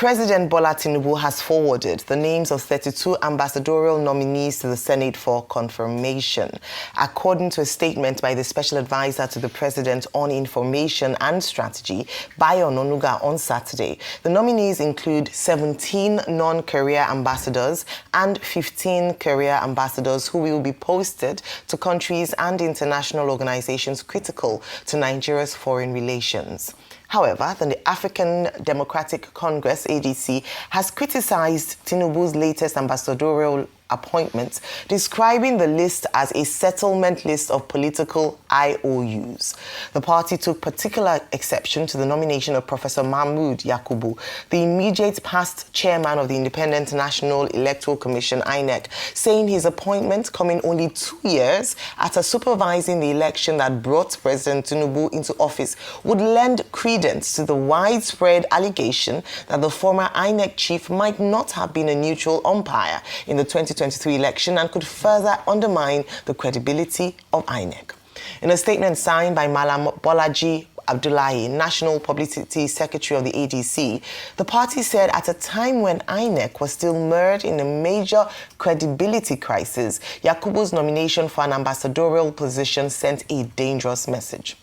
President Bl0w Tinubu has forwarded the names of 32 ambassadorial nominees to the Senate for confirmation. According to a statement by the Special Advisor to the President on Information and Strategy, Bayo Ononuga, on Saturday, the nominees include 17 non-career ambassadors and 15 career ambassadors who will be posted to countries and international organizations critical to Nigeria's foreign relations. However, the African Democratic Congress, ADC, has criticized Tinubu's latest ambassadorial appointments, describing the list as a settlement list of political IOUs. The party took particular exception to the nomination of Professor Mahmood Yakubu, the immediate past chairman of the Independent National Electoral Commission, INEC, saying his appointment, coming only 2 years after supervising the election that brought President Tinubu into office, would lend credence to the widespread allegation that the former INEC chief might not have been a neutral umpire in the 2023 election and could further undermine the credibility of INEC. In a statement signed by Malam Bolaji Abdullahi, National Publicity Secretary of the ADC, the party said at a time when INEC was still mired in a major credibility crisis, Yakubu's nomination for an ambassadorial position sent a dangerous message.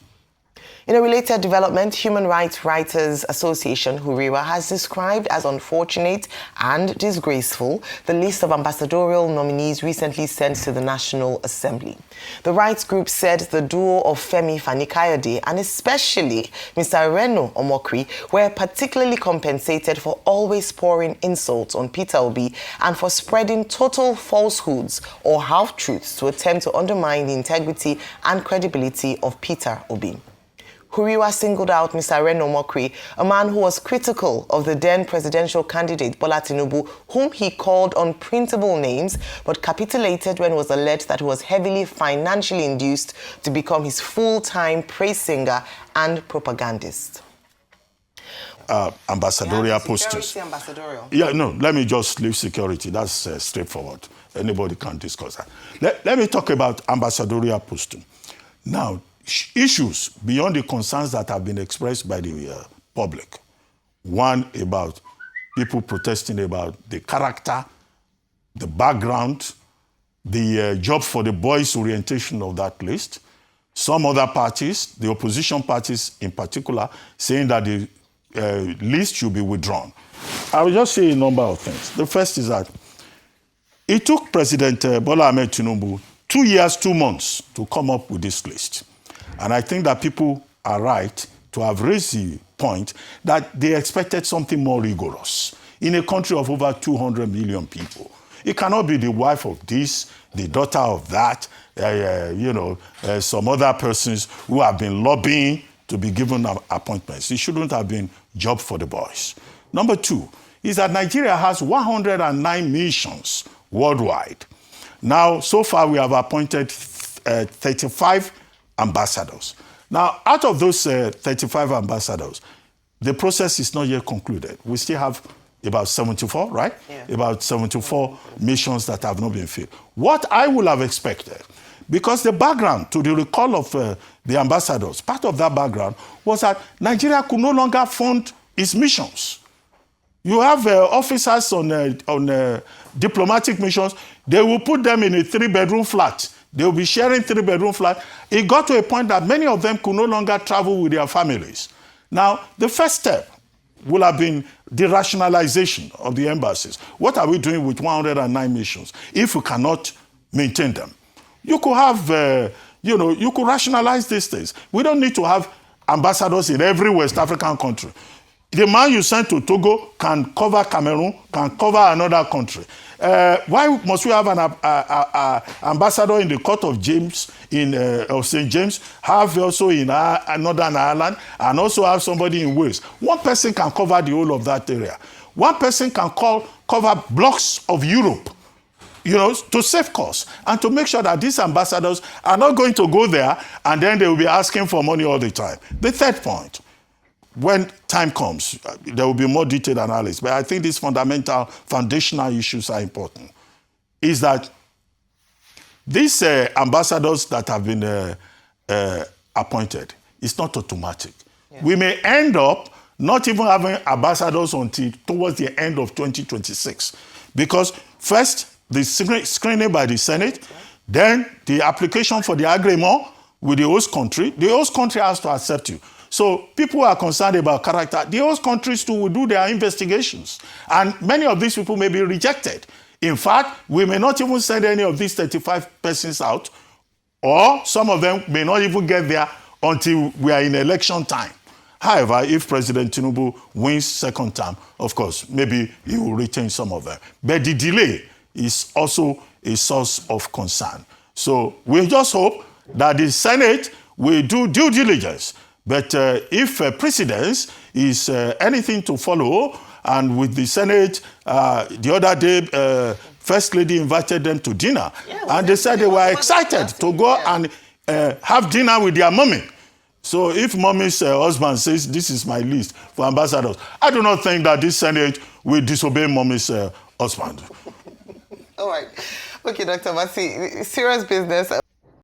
In a related development, Human Rights Writers Association, HURIWA, has described as unfortunate and disgraceful the list of ambassadorial nominees recently sent to the National Assembly. The rights group said the duo of Femi Fani-Kayode and especially Mr. Reno Omokri were particularly compensated for always pouring insults on Peter Obi and for spreading total falsehoods or half-truths to attempt to undermine the integrity and credibility of Peter Obi. HURIWA singled out Mr. Reno Omokri, a man who was critical of the then presidential candidate Bl0w Tinubu, whom he called unprintable names, but capitulated when it was alleged that he was heavily financially induced to become his full-time praise singer and propagandist. Ambassadorial posters. Ambassadorial. Yeah, no, let me just leave security. That's straightforward. Anybody can discuss that. Let me talk about ambassadorial posting. Now, issues beyond the concerns that have been expressed by the public. One, about people protesting about the character, the background, the job for the boys orientation of that list. Some other parties, the opposition parties in particular, saying that the list should be withdrawn. I will just say a number of things. The first is that it took President Bola Ahmed Tinubu 2 years, 2 months to come up with this list. And I think that people are right to have raised the point that they expected something more rigorous in a country of over 200 million people. It cannot be the wife of this, the daughter of that, some other persons who have been lobbying to be given appointments. It shouldn't have been job for the boys. Number two is that Nigeria has 109 missions worldwide. Now, so far we have appointed 35 ambassadors. Now, out of those 35 ambassadors, the process is not yet concluded. We still have about 74, right? Yeah. About 74 missions that have not been filled. What I would have expected, because the background to the recall of the ambassadors, part of that background was that Nigeria could no longer fund its missions. You have officers on diplomatic missions, they will put them in a 3-bedroom flat. They will be sharing 3-bedroom flat. It got to a point that many of them could no longer travel with their families. Now, the first step will have been the rationalization of the embassies. What are we doing with 109 missions if we cannot maintain them? You could have, you could rationalize these things. We don't need to have ambassadors in every West African country. The man you send to Togo can cover Cameroon, can cover another country. Why must we have an ambassador in the Court of James, of St. James, have also in Northern Ireland, and also have somebody in Wales? One person can cover the whole of that area. One person can cover blocks of Europe, to save costs and to make sure that these ambassadors are not going to go there and then they will be asking for money all the time. The third point, when time comes, there will be more detailed analysis. But I think these fundamental, foundational issues are important. Is that these ambassadors that have been appointed, it's not automatic. Yeah. We may end up not even having ambassadors until towards the end of 2026. Because first, the screening by the Senate, then the application for the agreement with the host country. The host country has to accept you. So people are concerned about character. The host countries too will do their investigations. And many of these people may be rejected. In fact, we may not even send any of these 35 persons out, or some of them may not even get there until we are in election time. However, if President Tinubu wins second term, of course, maybe he will retain some of them. But the delay is also a source of concern. So we just hope that the Senate will do due diligence. But if precedence is anything to follow, and with the Senate, the other day, First Lady invited them to dinner, and they said they were excited to go and have dinner with their mommy. So if mommy's husband says, this is my list for ambassadors, I do not think that this Senate will disobey mommy's husband. All right. Okay, Dr. Abati, serious business.